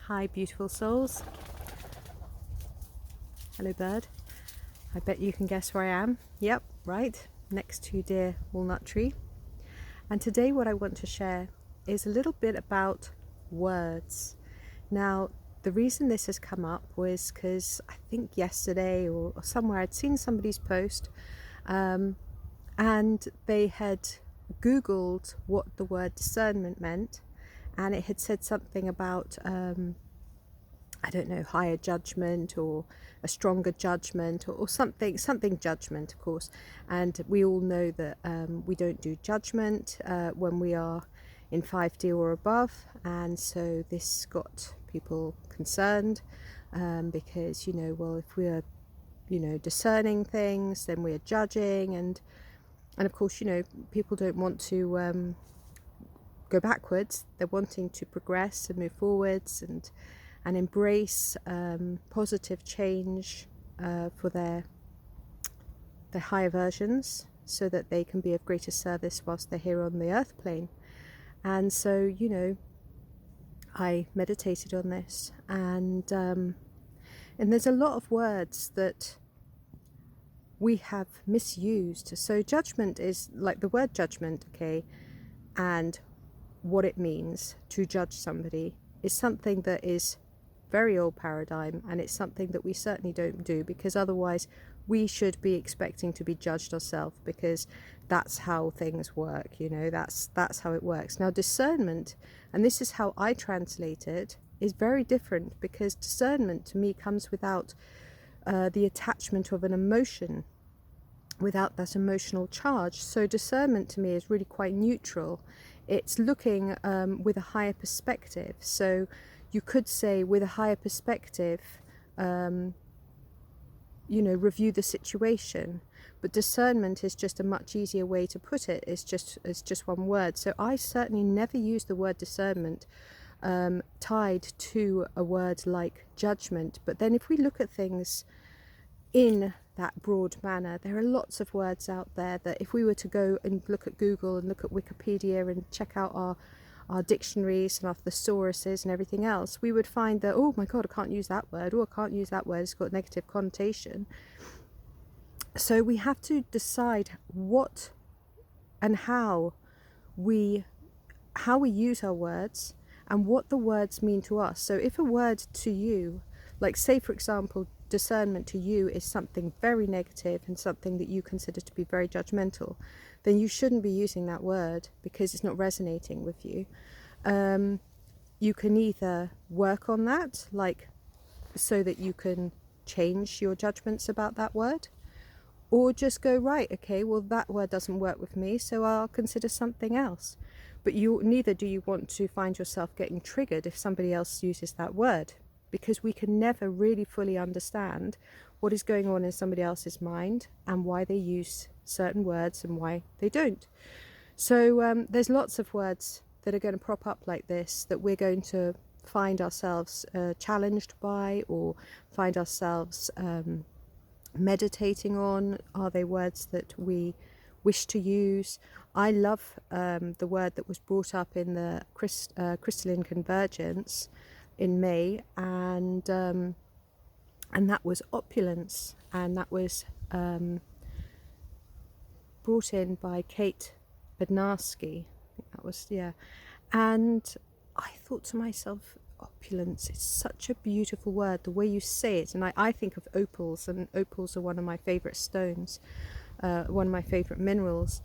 Hi, beautiful souls. Hello, bird. I bet you can guess where I am. Yep, right, next to dear walnut tree. And today what I want to share is a little bit about words. Now, the reason this has come up was because I think yesterday or somewhere I'd seen somebody's post and they had Googled what the word discernment meant, and it had said something about I don't know, higher judgment or a stronger judgment or something judgment, of course. And we all know that we don't do judgment when we are in 5D or above. And so this got people concerned because, well, if we're, discerning things, then we're judging. And of course, people don't want to go backwards. They're wanting to progress and move forwards and embrace positive change for their higher versions, so that they can be of greater service whilst they're here on the earth plane. And so, I meditated on this, and there's a lot of words that we have misused. So judgment is like the word judgment, okay, and what it means to judge somebody is something that is very old paradigm, and it's something that we certainly don't do, because otherwise we should be expecting to be judged ourselves, because that's how things work, that's how it works. Now discernment, and this is how I translate it, is very different, because discernment to me comes without the attachment of an emotion, without that emotional charge. So discernment to me is really quite neutral. It's looking with a higher perspective. So you could say, with a higher perspective, review the situation. But discernment is just a much easier way to put it. It's just one word. So I certainly never use the word discernment tied to a word like judgment. But then if we look at things in that broad manner, there are lots of words out there that if we were to go and look at Google and look at Wikipedia and check out our dictionaries and our thesauruses and everything else, we would find that, oh my god, I can't use that word, or I can't use that word, it's got a negative connotation. So we have to decide what and how we use our words and what the words mean to us. So if a word to you, like say for example, discernment to you is something very negative and something that you consider to be very judgmental, then you shouldn't be using that word, because it's not resonating with you. You can either work on that, like so that you can change your judgments about that word, or just go, right, okay, well that word doesn't work with me, so I'll consider something else. But neither do you want to find yourself getting triggered if somebody else uses that word, because we can never really fully understand what is going on in somebody else's mind and why they use certain words and why they don't. So there's lots of words that are going to prop up like this that we're going to find ourselves challenged by, or find ourselves meditating on. Are they words that we wish to use? I love the word that was brought up in the crystalline convergence in May, and that was opulence, and that was brought in by Kate Bednarski. I think that was, yeah. And I thought to myself, opulence is such a beautiful word, the way you say it. And I think of opals, and opals are one of my favorite stones, one of my favorite minerals.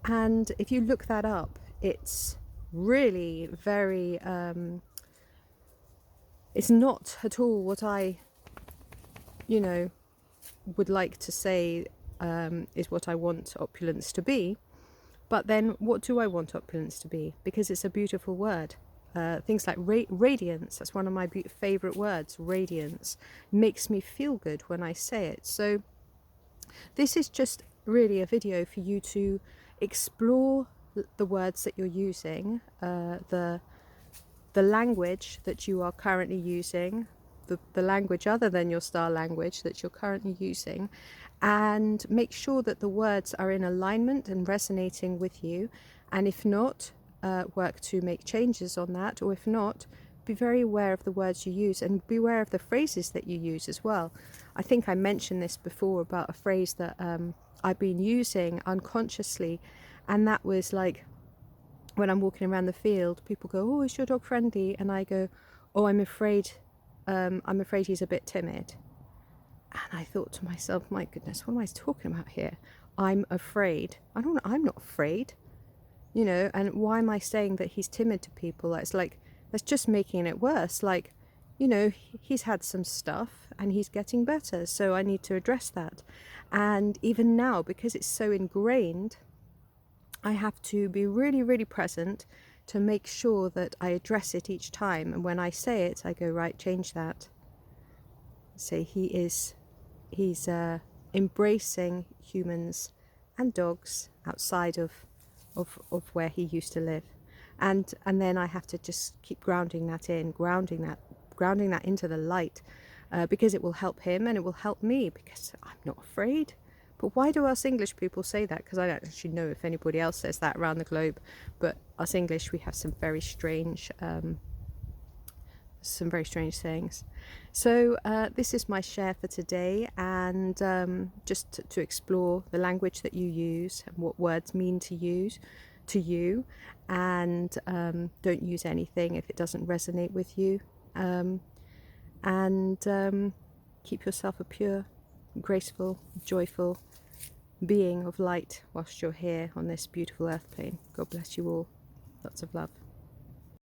And if you look that up, it's really very it's not at all what I would like to say is what I want opulence to be. But then what do I want opulence to be? Because it's a beautiful word. Things like radiance, that's one of my favorite words. Radiance makes me feel good when I say it. So this is just really a video for you to explore the words that you're using, the language that you are currently using, the language other than your star language that you're currently using, and make sure that the words are in alignment and resonating with you. And if not, work to make changes on that, or if not, be very aware of the words you use, and be aware of the phrases that you use as well. I think I mentioned this before about a phrase that I've been using unconsciously, and that was like, when I'm walking around the field, people go, "Oh, is your dog friendly?" And I go, "Oh, I'm afraid he's a bit timid." And I thought to myself, my goodness, what am I talking about here? I'm afraid. I'm not afraid, you know. And why am I saying that he's timid to people? It's like, that's just making it worse. Like, you know, he's had some stuff and he's getting better, so I need to address that. And even now, because it's so ingrained, I have to be really, really present to make sure that I address it each time. And when I say it, I go, right, change that. Say he's embracing humans and dogs outside of where he used to live. And then I have to just keep grounding that into the light, because it will help him and it will help me, because I'm not afraid. But why do us English people say that? Because I don't actually know if anybody else says that around the globe. But us English, we have some very strange sayings. So this is my share for today, and just to explore the language that you use and what words mean to you, and don't use anything if it doesn't resonate with you, and keep yourself a pure, graceful, joyful being of light whilst you're here on this beautiful earth plane. God bless you all. Lots of love.